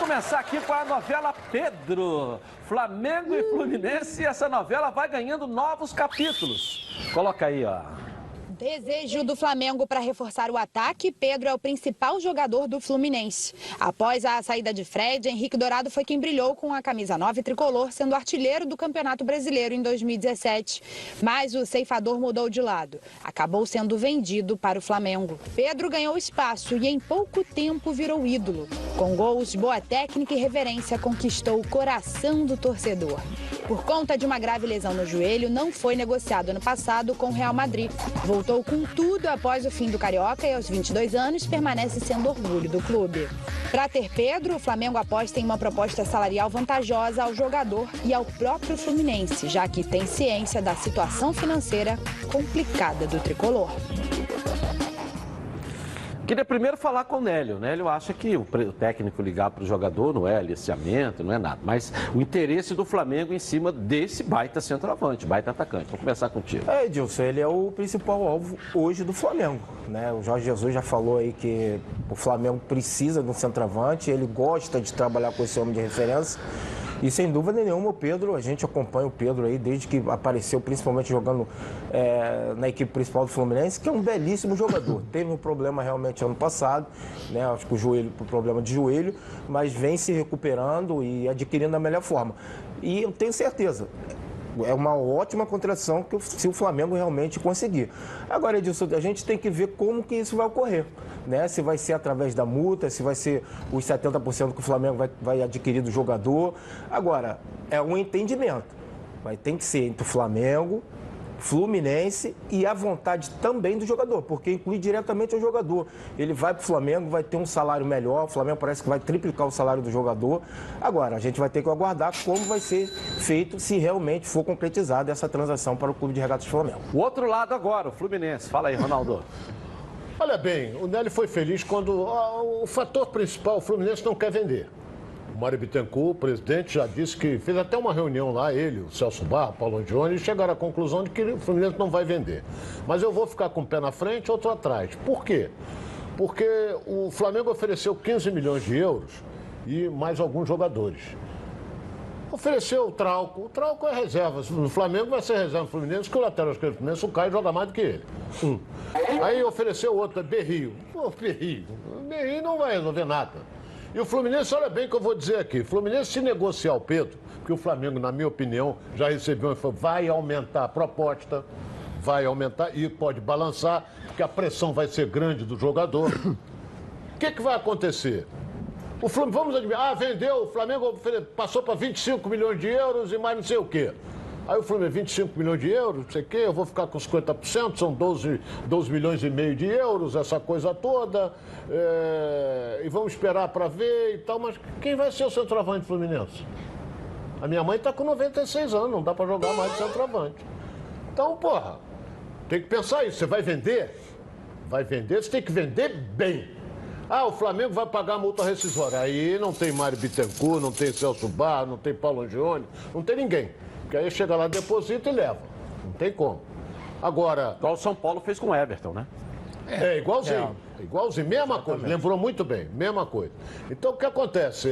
começar aqui com a novela Pedro. Flamengo e Fluminense, e essa novela vai ganhando novos capítulos. Coloca aí, ó. Desejo do Flamengo para reforçar o ataque, Pedro é o principal jogador do Fluminense. Após a saída de Fred, Henrique Dourado foi quem brilhou com a camisa 9 tricolor, sendo artilheiro do Campeonato Brasileiro em 2017. Mas o ceifador mudou de lado. Acabou sendo vendido para o Flamengo. Pedro ganhou espaço e em pouco tempo virou ídolo. Com gols, boa técnica e reverência, conquistou o coração do torcedor. Por conta de uma grave lesão no joelho, não foi negociado ano passado com o Real Madrid. Voltou com tudo após o fim do Carioca e aos 22 anos permanece sendo orgulho do clube. Para ter Pedro, o Flamengo aposta em uma proposta salarial vantajosa ao jogador e ao próprio Fluminense, já que tem ciência da situação financeira complicada do tricolor. Queria primeiro falar com o Nélio. O Nélio acha que o técnico ligar para o jogador não é aliciamento, não é nada. Mas o interesse do Flamengo em cima desse baita centroavante, baita atacante. Vou começar contigo. Edilson, ele é o principal alvo hoje do Flamengo, né? O Jorge Jesus já falou aí que o Flamengo precisa de um centroavante, ele gosta de trabalhar com esse homem de referência. E sem dúvida nenhuma o Pedro, a gente acompanha o Pedro aí desde que apareceu, principalmente jogando na equipe principal do Fluminense, que é um belíssimo jogador. Teve um problema realmente ano passado, né? Acho que o joelho, problema de joelho, mas vem se recuperando e adquirindo da melhor forma. E eu tenho certeza, é uma ótima contratação se o Flamengo realmente conseguir. Agora, Edilson, a gente tem que ver como que isso vai ocorrer, né? Se vai ser através da multa, se vai ser os 70% que o Flamengo vai adquirir do jogador. Agora, é um entendimento. Mas tem que ser entre o Flamengo, Fluminense e a vontade também do jogador, porque inclui diretamente o jogador. Ele vai para o Flamengo, vai ter um salário melhor, o Flamengo parece que vai triplicar o salário do jogador. Agora, a gente vai ter que aguardar como vai ser feito se realmente for concretizada essa transação para o Clube de Regatas do Flamengo. O outro lado agora, o Fluminense. Fala aí, Ronaldo. Olha bem, o Nélio foi feliz quando o fator principal, o Fluminense não quer vender. O Mário Bittencourt, o presidente, já disse que fez até uma reunião lá, ele, o Celso Barra, o Paulo Angione, e chegaram à conclusão de que o Fluminense não vai vender. Mas eu vou ficar com um pé na frente e outro atrás. Por quê? Porque o Flamengo ofereceu 15 milhões de euros e mais alguns jogadores. Ofereceu o Trauco é reserva. No Flamengo vai ser reserva do Fluminense, que o lateral esquerdo do Fluminense, o Caio, joga mais do que ele. Aí ofereceu outro, Berrio. Berrio não vai resolver nada. E o Fluminense, olha bem o que eu vou dizer aqui, o Fluminense se negociar o Pedro, porque o Flamengo, na minha opinião, já recebeu e falou, vai aumentar a proposta, vai aumentar e pode balançar, porque a pressão vai ser grande do jogador. O que vai acontecer? O Flamengo, vamos admitir, vendeu, o Flamengo passou para 25 milhões de euros e mais não sei o quê. Aí o Flamengo, 25 milhões de euros, não sei o quê, eu vou ficar com 50%, são 12 milhões e meio de euros, essa coisa toda, e vamos esperar para ver e tal, mas quem vai ser o centroavante Fluminense? A minha mãe está com 96 anos, não dá para jogar mais de centroavante. Então, porra, tem que pensar isso, você vai vender? Vai vender, você tem que vender bem. O Flamengo vai pagar a multa rescisória. Aí não tem Mário Bittencourt, não tem Celso Barra, não tem Paulo Angione, não tem ninguém. Porque aí chega lá, deposita e leva. Não tem como. Agora... Igual o São Paulo fez com o Everton, né? Igualzinho. Igualzinho, mesma coisa. Lembrou muito bem, mesma coisa. Então, o que acontece?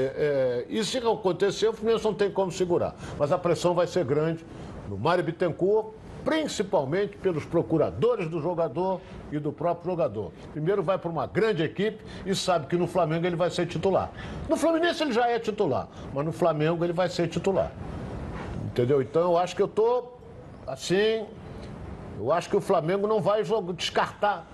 E se acontecer, o Fluminense não tem como segurar. Mas a pressão vai ser grande no Mário Bittencourt, principalmente pelos procuradores do jogador e do próprio jogador. Primeiro vai para uma grande equipe e sabe que no Flamengo ele vai ser titular. No Fluminense ele já é titular, mas no Flamengo ele vai ser titular. Entendeu? Então eu acho que eu tô assim, eu acho que o Flamengo não vai descartar,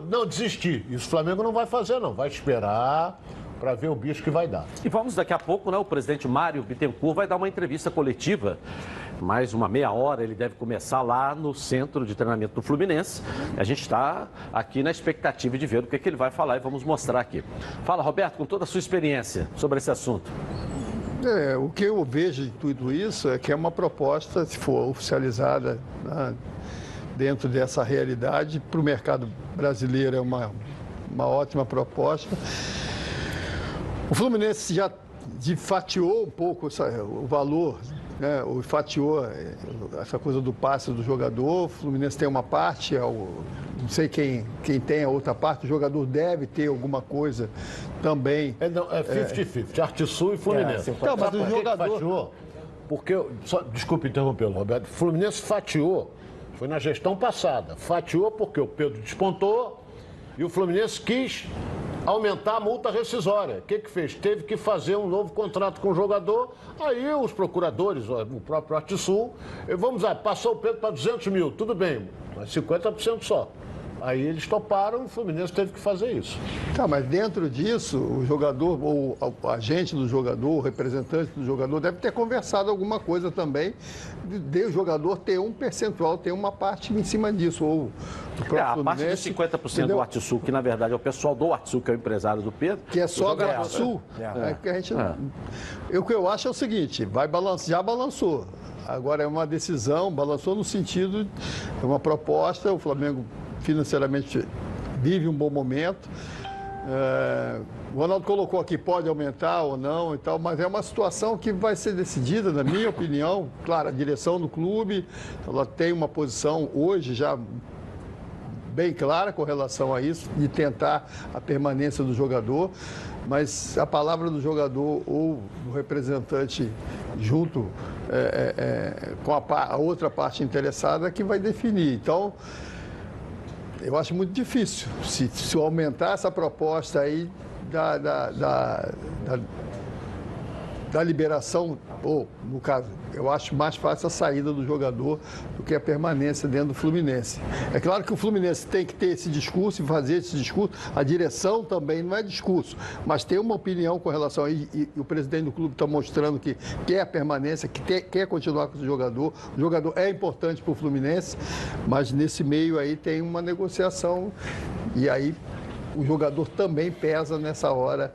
não desistir. Isso o Flamengo não vai fazer não, vai esperar para ver o bicho que vai dar. E vamos daqui a pouco, né? O presidente Mário Bittencourt vai dar uma entrevista coletiva. Mais uma meia hora, ele deve começar lá no centro de treinamento do Fluminense. A gente está aqui na expectativa de ver o que ele vai falar e vamos mostrar aqui. Fala, Roberto, com toda a sua experiência sobre esse assunto. O que eu vejo de tudo isso é que é uma proposta, se for oficializada, né, dentro dessa realidade, para o mercado brasileiro é uma ótima proposta. O Fluminense já fatiou um pouco o valor né, o fatiou essa coisa do passe do jogador, o Fluminense tem uma parte, não sei quem tem a outra parte, o jogador deve ter alguma coisa também. É 50-50, Artisul e Fluminense. Então, mas o jogador... Fatiou? Porque, desculpe interrompê-lo, Roberto, o Fluminense fatiou, foi na gestão passada, fatiou porque o Pedro despontou e o Fluminense quis aumentar a multa rescisória. O que fez? Teve que fazer um novo contrato com o jogador. Aí os procuradores, o próprio Artisul, vamos lá, passou o Pedro para 200 mil, tudo bem, mas 50% só. Aí eles toparam e o Fluminense teve que fazer isso. Tá, mas dentro disso, o jogador, ou o agente do jogador, o representante do jogador, deve ter conversado alguma coisa também, de o jogador ter um percentual, ter uma parte em cima disso. Ou o próprio a parte de 50% do Artisul, que na verdade é o pessoal do Artisul, que é o empresário do Pedro. Que é só do Artisul. Que a gente, o que eu acho é o seguinte, já balançou. Agora é uma decisão, balançou no sentido, é uma proposta, o Flamengo financeiramente vive um bom momento. O Ronaldo colocou aqui, pode aumentar ou não e tal, mas é uma situação que vai ser decidida, na minha opinião. Claro, a direção do clube, ela tem uma posição hoje já bem clara com relação a isso, de tentar a permanência do jogador, mas a palavra do jogador ou do representante junto com a outra parte interessada que vai definir. Então, eu acho muito difícil. Se aumentar essa proposta aí da liberação, ou, no caso, eu acho mais fácil a saída do jogador do que a permanência dentro do Fluminense. É claro que o Fluminense tem que ter esse discurso e fazer esse discurso. A direção também não é discurso, mas tem uma opinião com relação a isso. E o presidente do clube está mostrando que quer a permanência, que quer continuar com esse jogador. O jogador é importante para o Fluminense, mas nesse meio aí tem uma negociação e aí o jogador também pesa nessa hora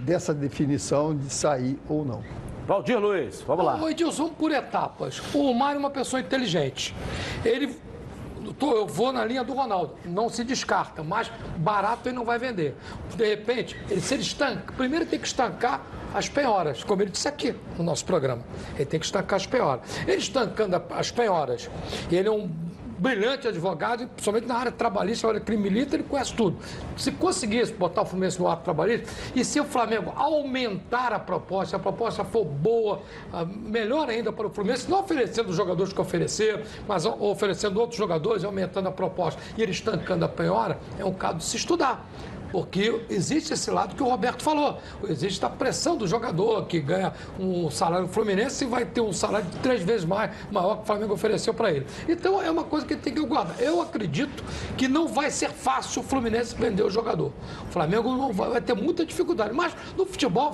dessa definição de sair ou não. Valdir Luiz, vamos lá. Ô, Edilson, por etapas. O Mário é uma pessoa inteligente. Eu vou na linha do Ronaldo, não se descarta, mas barato ele não vai vender. De repente, se ele estanca, primeiro tem que estancar as penhoras, como ele disse aqui no nosso programa. Ele tem que estancar as penhoras. Ele estancando as penhoras, ele é um brilhante advogado, principalmente na área trabalhista, na área criminalista, ele conhece tudo. Se conseguisse botar o Fluminense no ato trabalhista, e se o Flamengo aumentar a proposta, se a proposta for boa, melhor ainda para o Fluminense, não oferecendo os jogadores que ofereceram, mas oferecendo outros jogadores, aumentando a proposta e ele estancando a penhora, é um caso de se estudar. Porque existe esse lado que o Roberto falou. Existe a pressão do jogador que ganha um salário no Fluminense e vai ter um salário de 3 vezes maior que o Flamengo ofereceu para ele. Então é uma coisa que ele tem que guardar. Eu acredito que não vai ser fácil o Fluminense vender o jogador. O Flamengo não vai ter muita dificuldade. Mas no futebol,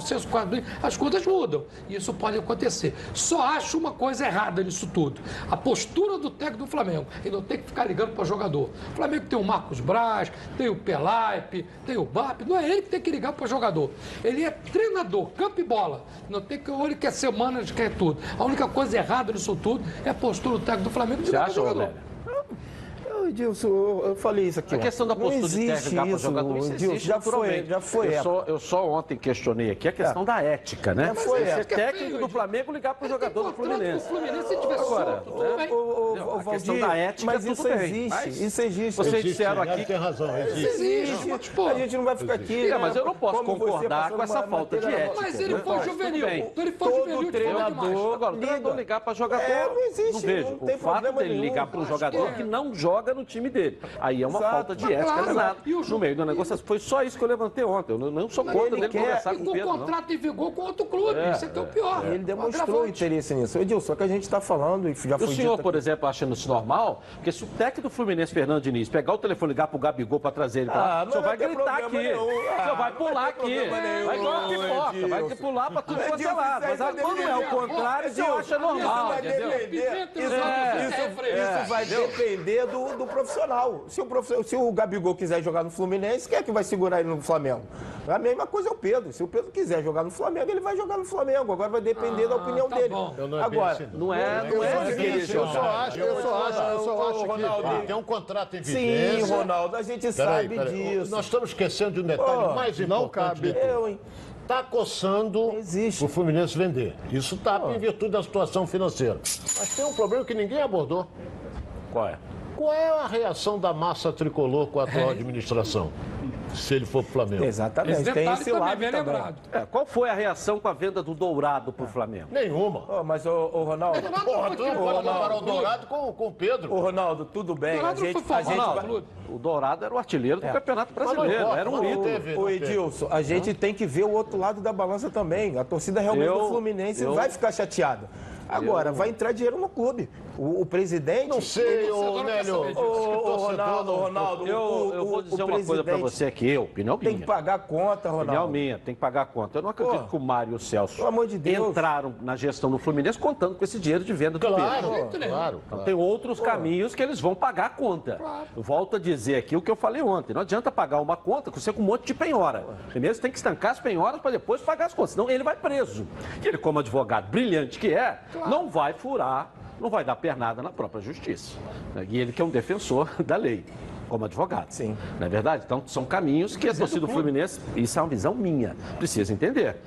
as coisas mudam. E isso pode acontecer. Só acho uma coisa errada nisso tudo. A postura do técnico do Flamengo. Ele não tem que ficar ligando para o jogador. O Flamengo tem o Marcos Braz, tem o Pelaipe, tem o BAP, não é ele que tem que ligar para o jogador. Ele é treinador, campo e bola. Não tem que, ou ele quer ser manager, quer tudo. A única coisa errada nisso tudo é a postura do técnico do Flamengo de ligar para o jogador. Lélia? Edilson, eu falei isso aqui. A questão da postura de técnico para o jogador, isso existe, já foi. Eu só ontem questionei aqui a questão da ética, né? Ser técnico do Flamengo ligar para o jogador do Fluminense. O Fluminense, se tiver agora, a questão da ética, mas isso existe. Isso existe. Vocês disseram aqui. Tem razão, existe. A gente não vai ficar aqui. Mas eu não posso concordar com essa falta de ética. Mas ele foi juvenil. Ele foi juvenil, treinador. Agora, o treinador ligar para jogador, não vejo. O fato dele ligar para um jogador que não joga no time dele. Aí é uma falta de ética danada. No meio da negociação. Foi só isso que eu levantei ontem. Eu não sou contra dele conversar com o Pedro. Com o contrato em vigor com outro clube. Isso é que é o pior. Ele demonstrou interesse nisso. Edilson, só que a gente está falando e já foi o senhor, por exemplo, achando isso normal? Porque se o técnico do Fluminense, Fernando Diniz, pegar o telefone e ligar para o Gabigol para trazer ele para o senhor vai gritar aqui. O senhor vai pular aqui. Vai igual a pipoca. Vai pular para tudo quanto é lado. Mas quando é o contrário, o senhor acha normal. Isso vai depender do profissional. Se o Gabigol quiser jogar no Fluminense, quem é que vai segurar ele no Flamengo? A mesma coisa é o Pedro. Se o Pedro quiser jogar no Flamengo, ele vai jogar no Flamengo. Agora vai depender da opinião dele. Agora, não é Eu só acho que tem um contrato em vigência. Sim, Ronaldo, a gente sabe disso. Nós estamos esquecendo de um detalhe mais importante. não cabe. Está coçando o Fluminense vender. Isso está em virtude da situação financeira. Mas tem um problema que ninguém abordou. Qual é? Qual é a reação da massa tricolor com a atual administração? Se ele for pro Flamengo. Exatamente, Esse tem detalhe esse também lado bem também. lembrado. Qual foi a reação com a venda do Dourado pro Flamengo? Nenhuma. Mas, ô Ronaldo... Porra, tu não pode comparar o Dourado com o Pedro. Ô, Ronaldo, tudo bem. Dourado não foi famoso, O Dourado era o artilheiro do Campeonato Brasileiro, importa, era um não ídolo. teve. Ô Edilson, a gente tem que ver o outro lado da balança também. A torcida realmente do Fluminense vai ficar chateada. Agora, vai entrar dinheiro no clube. O presidente... Não sei, ô Nélio. Ronaldo, Eu vou dizer uma coisa pra você aqui, opinião minha. tem que pagar a conta, Opinião Ronaldo. minha, tem que pagar a conta. Eu não acredito que o Mário e o Celso Pelo amor de Deus. entraram na gestão do Fluminense contando com esse dinheiro de venda do Pedro. Claro. Então tem outros caminhos que eles vão pagar a conta. Eu volto a dizer aqui o que eu falei ontem. Não adianta pagar uma conta com você com um monte de penhora. Primeiro você tem que estancar as penhoras para depois pagar as contas. Senão ele vai preso. E ele, como advogado brilhante que é, não vai furar, não vai dar pernada na própria justiça. E ele que é um defensor da lei, como advogado. Sim. Não é verdade? Então são caminhos que a torcida do Fluminense, isso é uma visão minha, precisa entender.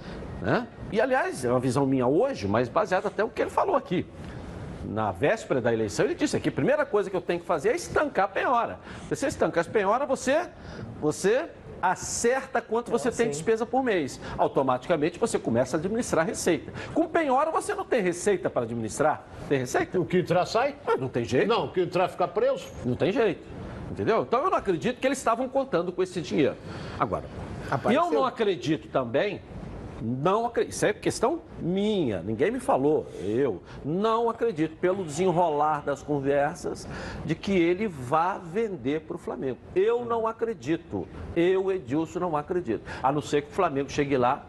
Né? E aliás, é uma visão minha hoje, mas baseada até no que ele falou aqui. Na véspera da eleição, ele disse aqui, a primeira coisa que eu tenho que fazer é estancar a penhora. Se você estanca as penhoras, você acerta quanto você tem de despesa por mês. Automaticamente você começa a administrar receita. Com penhora você não tem receita para administrar. Tem receita? O que entrar sai? Não tem jeito. Não, o que entrar fica preso. Não tem jeito. Entendeu? Então eu não acredito que eles estavam contando com esse dinheiro. Agora, eu não acredito também, isso é questão minha, ninguém me falou, eu não acredito, pelo desenrolar das conversas, de que ele vá vender para o Flamengo. Eu não acredito, Edilson, não acredito. A não ser que o Flamengo chegue lá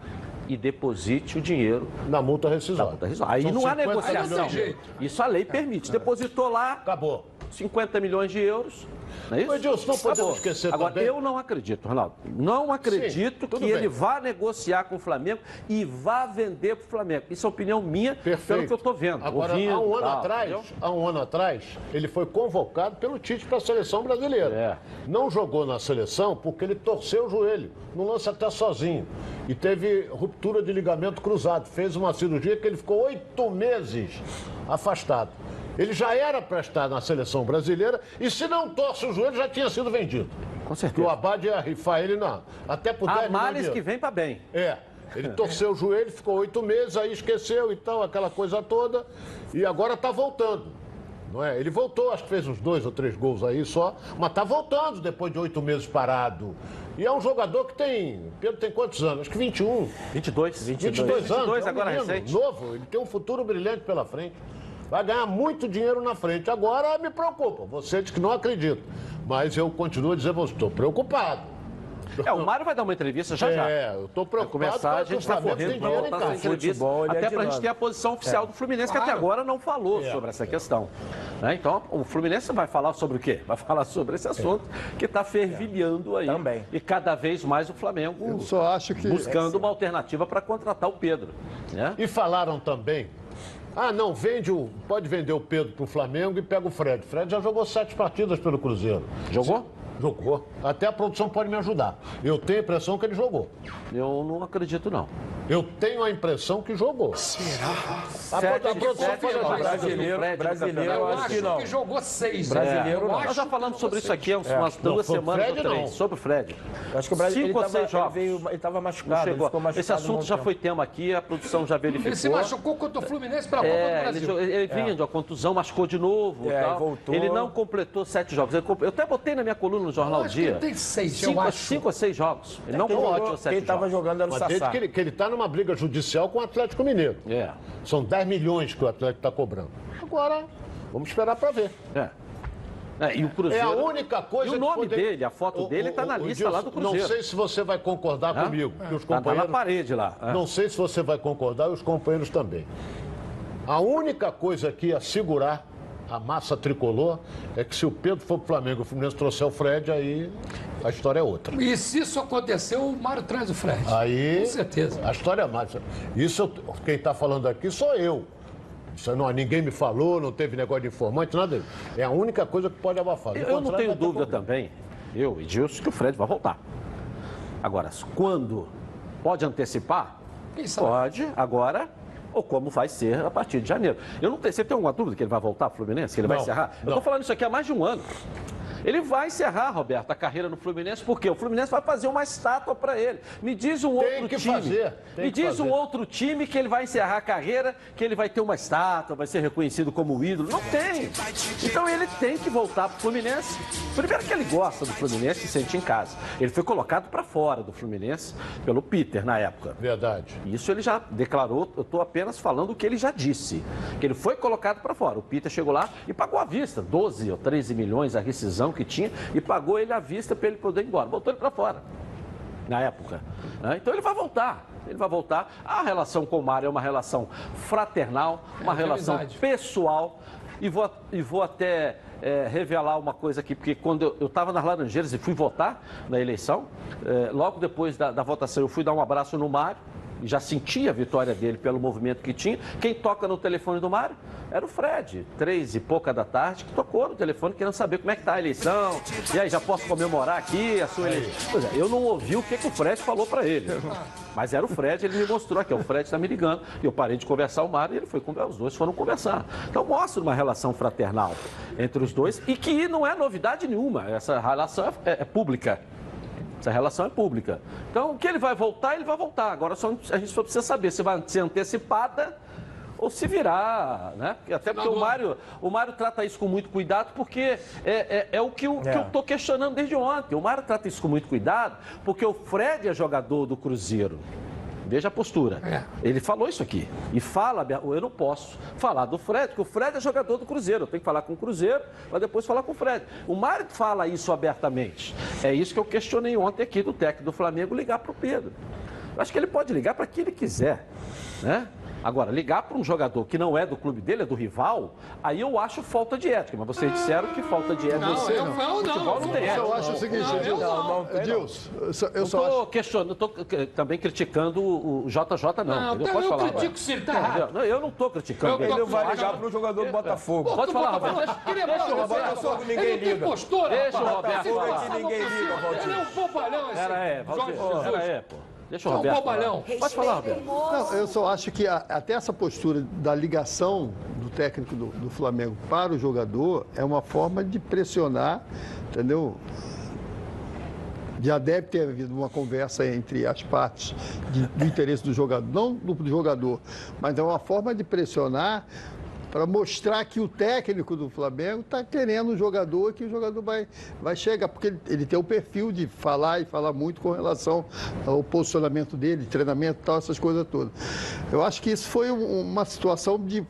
e deposite o dinheiro na multa rescisória. Aí São não há 50 negociação. milhões. Isso a lei permite. Depositou lá, Acabou. 50 milhões de euros. Não é isso? Ô, Edilson, não podemos esquecer Agora, também. eu não acredito, Ronaldo. Não acredito que ele vá negociar com o Flamengo e vá vender para o Flamengo. Isso é opinião minha, pelo que eu estou vendo. Agora, ouvindo, há um ano atrás, ele foi convocado pelo Tite para a seleção brasileira. Não jogou na seleção porque ele torceu o joelho. No lance até sozinho. E teve ruptura de ligamento cruzado. Fez uma cirurgia que ele ficou 8 meses afastado. Ele já era para estar na seleção brasileira e se não torce o joelho já tinha sido vendido. Com certeza. Porque o Abad ia rifar ele até por 10 milhões de males euros. que vem para bem. Ele torceu o joelho, ficou 8 meses, aí esqueceu e tal, aquela coisa toda. E agora está voltando. Não é? Ele voltou, acho que fez uns 2 ou 3 gols aí só, mas está voltando depois de 8 meses parado. E é um jogador que tem... Pedro tem quantos anos? Acho que 21. 22 anos. 22 é um agora menino recente. novo, ele tem um futuro brilhante pela frente. Vai ganhar muito dinheiro na frente. Agora me preocupa. Você diz que não acredita. Mas eu continuo a dizer, estou preocupado. O Mário vai dar uma entrevista já. Eu estou preocupado. Começar, a gente está correndo para voltar essa entrevista, até para a gente ter a posição oficial do Fluminense, que até agora não falou sobre essa questão. Né? Então, o Fluminense vai falar sobre o quê? Vai falar sobre esse assunto que está fervilhando aí. Também. E cada vez mais o Flamengo Eu só acho que buscando uma alternativa para contratar o Pedro. Né? E falaram também... não, pode vender o Pedro para o Flamengo e pega o Fred. O Fred já jogou 7 partidas pelo Cruzeiro. Jogou? Jogou. Até a produção pode me ajudar. Eu tenho a impressão que ele jogou. Eu não acredito, não. Eu tenho a impressão que jogou. Será? A produção pode ajudar. Brasileiro, eu acho que não. Jogou 6. Brasileiro, não. Nós já falamos sobre isso aqui há umas 2 semanas ou 3, sobre o Fred. Eu acho que o Brasil 5 ou 6 jogos. ele estava machucado. Ele ficou machucado. Esse assunto já foi tema aqui, a produção já verificou. Ele se machucou contra o Fluminense pela Copa do Brasil. Ele vinha de uma contusão, machucou de novo. Tal. Voltou. Ele não completou 7 jogos. Eu até botei na minha coluna no Jornal acho Dia. que ele tem 6, eu acho. 5 ou 6 jogos. Ele não completou 7 jogos. Quem estava jogando era o Mas Sassá. desde que ele está numa briga judicial com o Atlético Mineiro. São 10 milhões que o Atlético está cobrando. Agora, vamos esperar para ver. E o Cruzeiro... É a única coisa e o nome dele, a foto dele está na lista lá do Cruzeiro. Não sei se você vai concordar comigo. Que os Tá companheiros... na parede lá. Não sei se você vai concordar e os companheiros também. A única coisa que ia segurar a massa tricolor é que se o Pedro for pro Flamengo e o Fluminense trouxer o Fred, aí a história é outra. E se isso aconteceu, o Mário traz o Fred. Aí, com certeza. A história é mais. Isso, quem está falando aqui sou eu. Isso não, ninguém me falou, não teve negócio de informante, nada. É a única coisa que pode abafar. Eu não tenho dúvida também, eu e Gilson, que o Fred vai voltar. Agora, quando? Pode antecipar? Quem sabe? Pode, agora, ou como vai ser a partir de janeiro. Eu não tenho, você tem alguma dúvida que ele vai voltar para o Fluminense, que ele vai encerrar? Eu estou falando isso aqui há mais de um ano. Ele vai encerrar, Roberto, a carreira no Fluminense, porque o Fluminense vai fazer uma estátua para ele. Me diz um outro time. Me diz um outro time que ele vai encerrar a carreira, que ele vai ter uma estátua, vai ser reconhecido como ídolo. Não tem. Então ele tem que voltar para o Fluminense. Primeiro que ele gosta do Fluminense e se sente em casa. Ele foi colocado para fora do Fluminense pelo Peter na época. Verdade. Isso ele já declarou, eu estou apenas falando o que ele já disse. Que ele foi colocado para fora. O Peter chegou lá e pagou à vista 12 ou 13 milhões a rescisão que tinha e pagou ele à vista para ele poder ir embora. Botou ele para fora, na época. Né? Então ele vai voltar. Ele vai voltar. A relação com o Mário é uma relação fraternal, uma relação pessoal. E vou até revelar uma coisa aqui, porque quando eu estava nas Laranjeiras e fui votar na eleição, logo depois da votação eu fui dar um abraço no Mário. E já sentia a vitória dele pelo movimento que tinha. Quem toca no telefone do Mário era o Fred, 3 e pouca da tarde, que tocou no telefone querendo saber como é que está a eleição. E aí, já posso comemorar aqui a sua eleição? Pois é, eu não ouvi o que o Fred falou para ele. Mas era o Fred, ele me mostrou aqui, o Fred está me ligando. E eu parei de conversar com o Mário e ele foi conversar, os dois foram conversar. Então mostra uma relação fraternal entre os dois e que não é novidade nenhuma, essa relação é pública. Essa relação é pública. Então, que ele vai voltar, ele vai voltar. Agora, a gente só precisa saber se vai ser antecipada ou se virar, né? Até porque o Mário trata isso com muito cuidado, porque é o que eu estou questionando desde ontem. O Mário trata isso com muito cuidado, porque o Fred é jogador do Cruzeiro. Veja a postura. Ele falou isso aqui. E fala, eu não posso falar do Fred, porque o Fred é jogador do Cruzeiro. Eu tenho que falar com o Cruzeiro, mas depois falar com o Fred. O Mário fala isso abertamente. É isso que eu questionei ontem aqui do técnico do Flamengo, ligar para o Pedro. Eu acho que ele pode ligar para quem ele quiser, né? Agora, ligar para um jogador que não é do clube dele, é do rival, aí eu acho falta de ética. Mas vocês disseram que falta de ética. Não tem ética. Eu acho o seguinte, Edilson, eu estou questionando, estou também criticando o JJ, não. Eu critico se ele está errado. Não, eu não estou criticando. Ele não vai ligar para um jogador do Botafogo. Pode falar, Roberto. Deixa o Botafogo, ninguém liga. Deixa o Roberto falar. Ninguém liga, Valdir. Ele é um bobalhão esse. Pô. Deixa o Roberto falar. Pode falar, Roberto. Não, eu só acho que até essa postura da ligação do técnico do Flamengo para o jogador é uma forma de pressionar, entendeu? Já deve ter havido uma conversa entre as partes do interesse do jogador, não do jogador, mas é uma forma de pressionar para mostrar que o técnico do Flamengo está querendo um jogador, que o jogador vai chegar, porque ele tem o perfil de falar e falar muito com relação ao posicionamento dele, treinamento e tal, essas coisas todas. Eu acho que isso foi uma situação de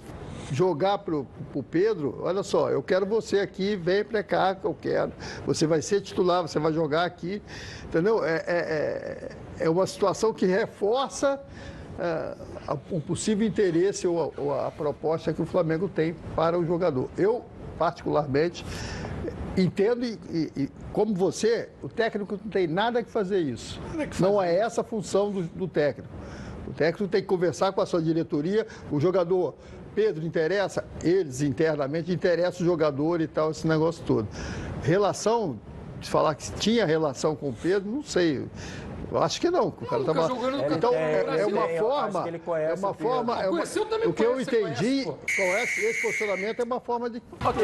jogar para o Pedro, olha só, eu quero você aqui, vem para cá que eu quero, você vai ser titular, você vai jogar aqui, entendeu? É uma situação que reforça o possível interesse ou a proposta que o Flamengo tem para o jogador. Eu, particularmente, entendo e como você, o técnico não tem nada que fazer isso. Não é essa a função do técnico. O técnico tem que conversar com a sua diretoria, o jogador, Pedro, interessa? Eles internamente interessam o jogador e tal, esse negócio todo. Relação, de falar que tinha relação com o Pedro, não sei. Eu acho que não. O cara tava... Então, é uma forma. O que eu entendi, esse posicionamento é uma forma de. Ok.